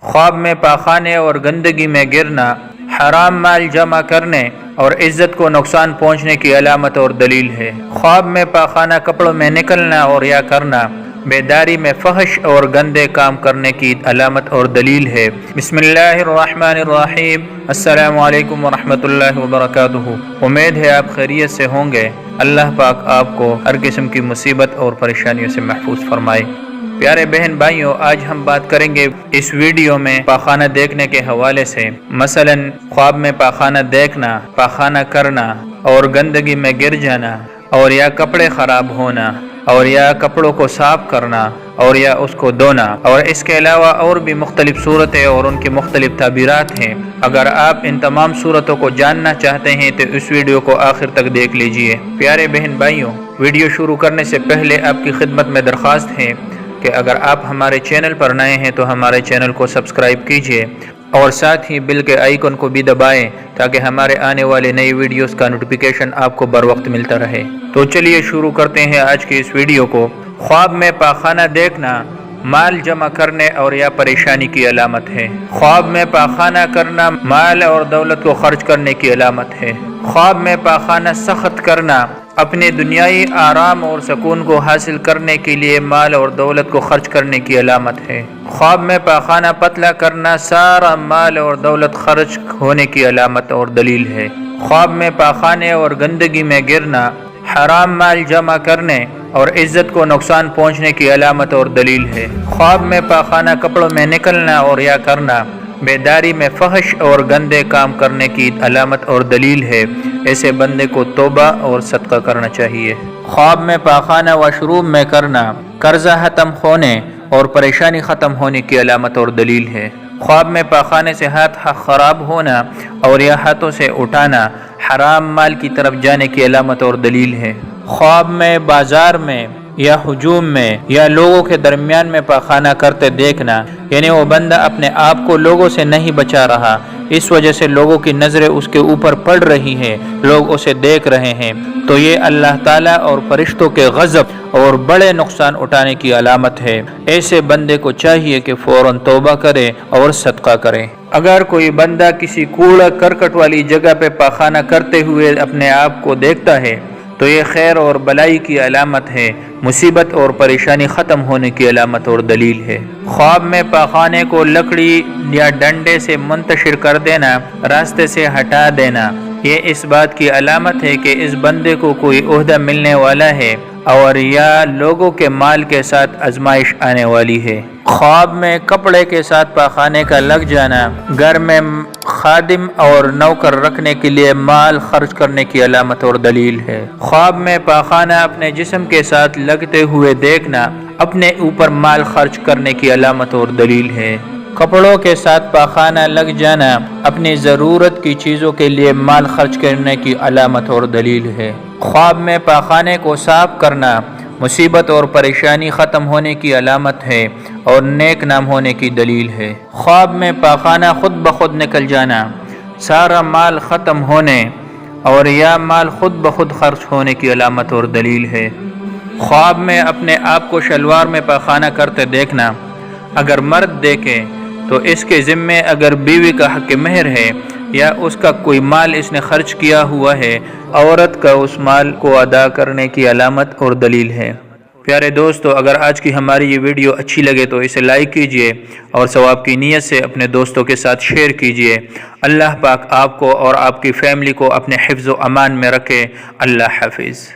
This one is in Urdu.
خواب میں پاخانے اور گندگی میں گرنا حرام مال جمع کرنے اور عزت کو نقصان پہنچنے کی علامت اور دلیل ہے۔ خواب میں پاخانہ کپڑوں میں نکلنا اور یا کرنا بیداری میں فحش اور گندے کام کرنے کی علامت اور دلیل ہے۔ بسم اللہ الرحمن الرحیم۔ السلام علیکم ورحمۃ اللہ وبرکاتہ۔ امید ہے آپ خیریت سے ہوں گے۔ اللہ پاک آپ کو ہر قسم کی مصیبت اور پریشانیوں سے محفوظ فرمائے۔ پیارے بہن بھائیوں، آج ہم بات کریں گے اس ویڈیو میں پاخانہ دیکھنے کے حوالے سے۔ مثلا خواب میں پاخانہ دیکھنا، پاخانہ کرنا اور گندگی میں گر جانا، اور یا کپڑے خراب ہونا، اور یا کپڑوں کو صاف کرنا، اور یا اس کو دھونا، اور اس کے علاوہ اور بھی مختلف صورتیں اور ان کی مختلف تعبیرات ہیں۔ اگر آپ ان تمام صورتوں کو جاننا چاہتے ہیں تو اس ویڈیو کو آخر تک دیکھ لیجئے۔ پیارے بہن بھائیوں، ویڈیو شروع کرنے سے پہلے آپ کی خدمت میں درخواست ہے کہ اگر آپ ہمارے چینل پر نئے ہیں تو ہمارے چینل کو سبسکرائب کیجئے اور ساتھ ہی بیل کے آئیکن کو بھی دبائیں تاکہ ہمارے آنے والے نئی ویڈیوز کا نوٹیفیکیشن آپ کو بر وقت ملتا رہے۔ تو چلیے شروع کرتے ہیں آج کی اس ویڈیو کو۔ خواب میں پاخانہ دیکھنا مال جمع کرنے اور یا پریشانی کی علامت ہے۔ خواب میں پاخانہ کرنا مال اور دولت کو خرچ کرنے کی علامت ہے۔ خواب میں پاخانہ سخت کرنا اپنے دنیائی آرام اور سکون کو حاصل کرنے کے لیے مال اور دولت کو خرچ کرنے کی علامت ہے۔ خواب میں پاخانہ پتلا کرنا سارا مال اور دولت خرچ ہونے کی علامت اور دلیل ہے۔ خواب میں پاخانے اور گندگی میں گرنا حرام مال جمع کرنے اور عزت کو نقصان پہنچنے کی علامت اور دلیل ہے۔ خواب میں پاخانہ کپڑوں میں نکلنا اور یا کرنا بیداری میں فحش اور گندے کام کرنے کی علامت اور دلیل ہے۔ ایسے بندے کو توبہ اور صدقہ کرنا چاہیے۔ خواب میں پاخانہ واش روم میں کرنا قرضہ ختم ہونے اور پریشانی ختم ہونے کی علامت اور دلیل ہے۔ خواب میں پاخانے سے ہاتھ خراب ہونا اور یا ہاتھوں سے اٹھانا حرام مال کی طرف جانے کی علامت اور دلیل ہے۔ خواب میں بازار میں یا ہجوم میں یا لوگوں کے درمیان میں پاخانہ کرتے دیکھنا، یعنی وہ بندہ اپنے آپ کو لوگوں سے نہیں بچا رہا، اس وجہ سے لوگوں کی نظریں اس کے اوپر پڑ رہی ہیں، لوگ اسے دیکھ رہے ہیں، تو یہ اللہ تعالیٰ اور فرشتوں کے غضب اور بڑے نقصان اٹھانے کی علامت ہے۔ ایسے بندے کو چاہیے کہ فوراً توبہ کرے اور صدقہ کرے۔ اگر کوئی بندہ کسی کوڑا کرکٹ والی جگہ پہ پاخانہ کرتے ہوئے اپنے آپ کو دیکھتا ہے تو یہ خیر اور بلائی کی علامت ہے، مصیبت اور پریشانی ختم ہونے کی علامت اور دلیل ہے۔ خواب میں پاخانے کو لکڑی یا ڈنڈے سے منتشر کر دینا، راستے سے ہٹا دینا، یہ اس بات کی علامت ہے کہ اس بندے کو کوئی عہدہ ملنے والا ہے اور یا لوگوں کے مال کے ساتھ آزمائش آنے والی ہے۔ خواب میں کپڑے کے ساتھ پاخانے کا لگ جانا، گھر میں خادم اور نوکر رکھنے کے لیے مال خرچ کرنے کی علامت اور دلیل ہے۔ خواب میں پاخانہ اپنے جسم کے ساتھ لگتے ہوئے دیکھنا اپنے اوپر مال خرچ کرنے کی علامت اور دلیل ہے۔ کپڑوں کے ساتھ پاخانہ لگ جانا اپنی ضرورت کی چیزوں کے لیے مال خرچ کرنے کی علامت اور دلیل ہے۔ خواب میں پاخانے کو صاف کرنا مصیبت اور پریشانی ختم ہونے کی علامت ہے اور نیک نام ہونے کی دلیل ہے۔ خواب میں پاخانہ خود بخود نکل جانا سارا مال ختم ہونے اور یا مال خود بخود خرچ ہونے کی علامت اور دلیل ہے۔ خواب میں اپنے آپ کو شلوار میں پاخانہ کرتے دیکھنا، اگر مرد دیکھے تو اس کے ذمے اگر بیوی کا حق مہر ہے یا اس کا کوئی مال اس نے خرچ کیا ہوا ہے، عورت کا اس مال کو ادا کرنے کی علامت اور دلیل ہے۔ پیارے دوستو، اگر آج کی ہماری یہ ویڈیو اچھی لگے تو اسے لائک کیجئے اور ثواب کی نیت سے اپنے دوستوں کے ساتھ شیئر کیجئے۔ اللہ پاک آپ کو اور آپ کی فیملی کو اپنے حفظ و امان میں رکھے۔ اللہ حافظ۔